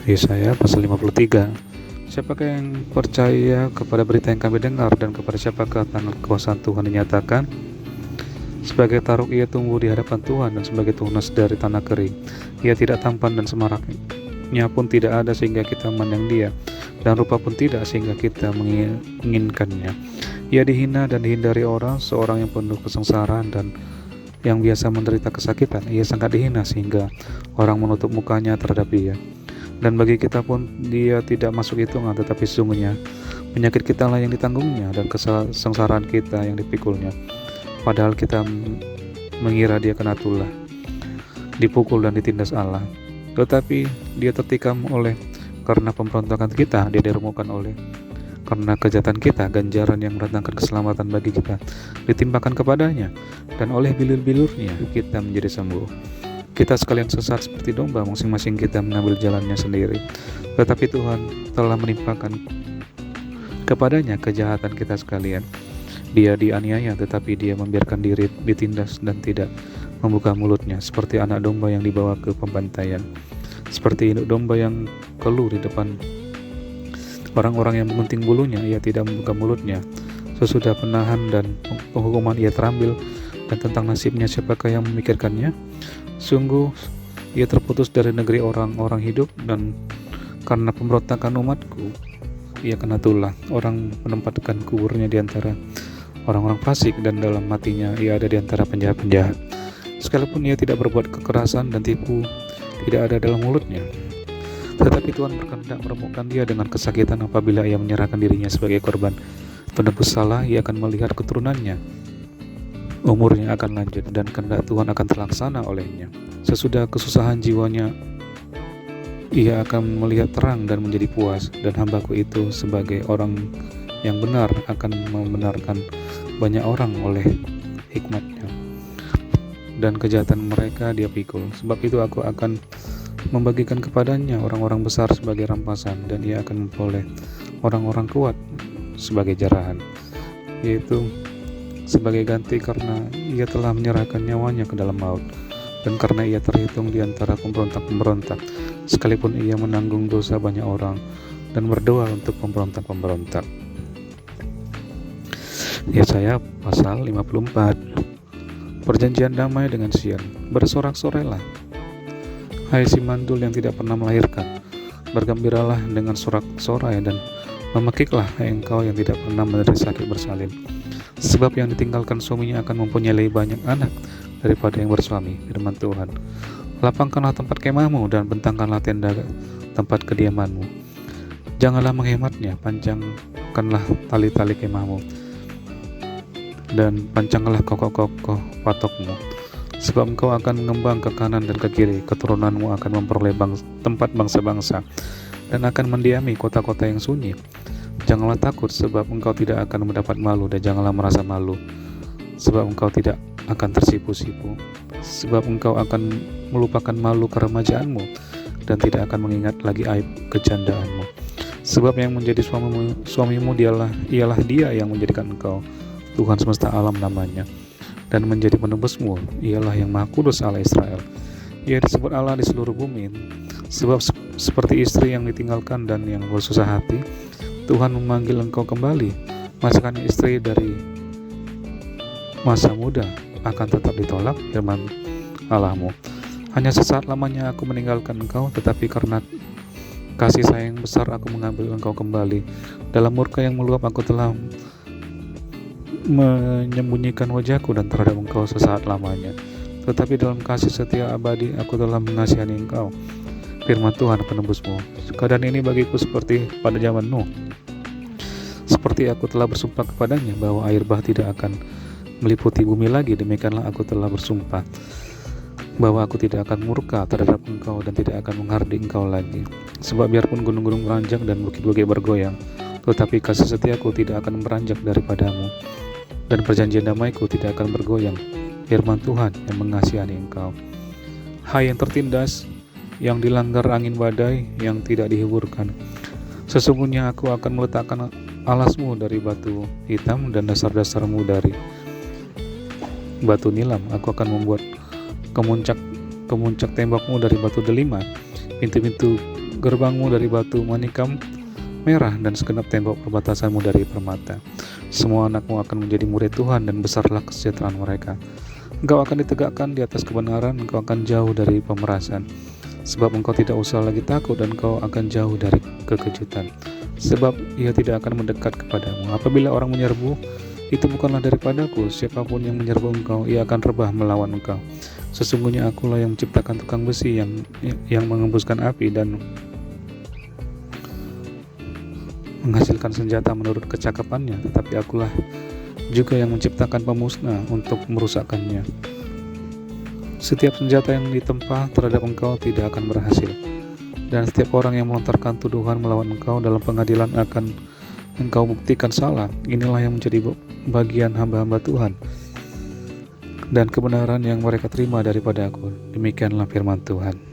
Yesaya pasal 53. Siapakah yang percaya kepada berita yang kami dengar, dan kepada siapakah tangan kekuasaan Tuhan dinyatakan? Sebagai taruk ia tumbuh di hadapan Tuhan, dan sebagai tunas dari tanah kering. Ia tidak tampan dan semaraknya pun tidak ada sehingga kita memandang dia, dan rupa pun tidak sehingga kita menginginkannya. Ia dihina dan dihindari orang, seorang yang penuh kesengsaraan dan yang biasa menderita kesakitan. Ia sangat dihina sehingga orang menutup mukanya terhadap dia. Dan bagi kita pun dia tidak masuk hitungan, tetapi sesungguhnya penyakit kita lah yang ditanggungnya, dan kesengsaraan kita yang dipikulnya. Padahal kita mengira dia kena tulah, dipukul dan ditindas Allah. Tetapi dia tertikam oleh karena pemberontakan kita, dia diremukkan oleh karena kejahatan kita. Ganjaran yang mendatangkan keselamatan bagi kita ditimpakan kepadanya, dan oleh bilur-bilurnya kita menjadi sembuh. Kita sekalian sesat seperti domba, masing-masing kita mengambil jalannya sendiri. Tetapi Tuhan telah menimpakan kepadanya kejahatan kita sekalian. Dia dianiaya, tetapi dia membiarkan diri ditindas dan tidak membuka mulutnya. Seperti anak domba yang dibawa ke pembantaian, seperti induk domba yang keluh di depan orang-orang yang menggunting bulunya, ia tidak membuka mulutnya. Sesudah penahan dan penghukuman ia terambil, dan tentang nasibnya siapakah yang memikirkannya? Sungguh ia terputus dari negeri orang-orang hidup, dan karena pemberontakan umatku ia kena tulah. Orang menempatkan kuburnya di antara orang-orang fasik, dan dalam matinya ia ada di antara penjahat-penjahat. Sekalipun ia tidak berbuat kekerasan dan tipu tidak ada dalam mulutnya, tetapi Tuhan berkehendak meremukkan dia dengan kesakitan. Apabila ia menyerahkan dirinya sebagai korban penebus salah, ia akan melihat keturunannya. Umurnya akan lanjut, dan kehendak Tuhan akan terlaksana olehnya. Sesudah kesusahan jiwanya, ia akan melihat terang dan menjadi puas. Dan hambaku itu sebagai orang yang benar akan membenarkan banyak orang oleh hikmatnya, dan kejahatan mereka dia pikul. Sebab itu aku akan membagikan kepadanya orang-orang besar sebagai rampasan, dan ia akan memperoleh orang-orang kuat sebagai jarahan, yaitu sebagai ganti karena ia telah menyerahkan nyawanya ke dalam maut, dan karena ia terhitung di antara pemberontak-pemberontak, sekalipun ia menanggung dosa banyak orang dan berdoa untuk pemberontak-pemberontak. Yesaya pasal 54. Perjanjian damai dengan Sion. Bersorak-sorailah, hai si mandul yang tidak pernah melahirkan. Bergembiralah dengan sorak-sorai, dan memekiklah, hai engkau yang tidak pernah menderita sakit bersalin. Sebab yang ditinggalkan suaminya akan mempunyai lebih banyak anak daripada yang bersuami, firman Tuhan. Lapangkanlah tempat kemahmu, dan bentangkanlah tenda tempat kediamanmu. Janganlah menghematnya, panjangkanlah tali-tali kemahmu, dan pancanglah kokoh-kokoh patokmu. Sebab engkau akan mengembang ke kanan dan ke kiri, keturunanmu akan memperoleh tempat bangsa-bangsa, dan akan mendiami kota-kota yang sunyi. Janganlah takut, sebab engkau tidak akan mendapat malu, dan janganlah merasa malu, sebab engkau tidak akan tersipu-sipu. Sebab engkau akan melupakan malu keremajaanmu, dan tidak akan mengingat lagi aib kejandaanmu. Sebab yang menjadi suamimu ialah dia yang menjadikan engkau, Tuhan semesta alam namanya, dan menjadi penebusmu ialah yang Maha Kudus Allah Israel. Ia disebut Allah di seluruh bumi. Sebab seperti istri yang ditinggalkan dan yang bersusah hati, Tuhan memanggil engkau kembali. Masakan istri dari masa muda akan tetap ditolak, firman Allahmu. Hanya sesaat lamanya aku meninggalkan engkau, tetapi karena kasih sayang besar aku mengambil engkau kembali. Dalam murka yang meluap aku telah menyembunyikan wajahku dan terhadap engkau sesaat lamanya, tetapi dalam kasih setia abadi aku telah mengasihani engkau, firman Tuhan penebusmu. Keadaan ini bagiku seperti pada zaman Nuh, seperti aku telah bersumpah kepadanya bahwa air bah tidak akan meliputi bumi lagi. Demikianlah aku telah bersumpah bahwa aku tidak akan murka terhadap engkau dan tidak akan menghardik engkau lagi. Sebab biarpun gunung-gunung beranjak dan bukit-bukit bergoyang, tetapi kasih setiaku tidak akan beranjak daripadamu, dan perjanjian damaiku tidak akan bergoyang, firman Tuhan yang mengasihani engkau. Hai yang tertindas, yang dilanggar angin badai, yang tidak dihiburkan, sesungguhnya aku akan meletakkan alasmu dari batu hitam dan dasar-dasarmu dari batu nilam. Aku akan membuat kemuncak tembokmu dari batu delima, pintu-pintu gerbangmu dari batu manikam merah dan segenap tembok perbatasanmu dari permata. Semua anakmu akan menjadi murid Tuhan dan besarlah kesejahteraan mereka. Engkau akan ditegakkan di atas kebenaran, engkau akan jauh dari pemerasan. Sebab engkau tidak usah lagi takut dan engkau akan jauh dari kekejutan. Sebab ia tidak akan mendekat kepadamu. Apabila orang menyerbu, itu bukanlah daripadaku. Siapapun yang menyerbu engkau, ia akan rebah melawan engkau. Sesungguhnya akulah yang menciptakan tukang besi yang mengembuskan api dan menghasilkan senjata menurut kecakapannya, tetapi akulah juga yang menciptakan pemusnah untuk merusakkannya. Setiap senjata yang ditempa terhadap engkau tidak akan berhasil, dan setiap orang yang melontarkan tuduhan melawan engkau dalam pengadilan akan engkau buktikan salah. Inilah yang menjadi bagian hamba-hamba Tuhan dan kebenaran yang mereka terima daripada aku. Demikianlah firman Tuhan.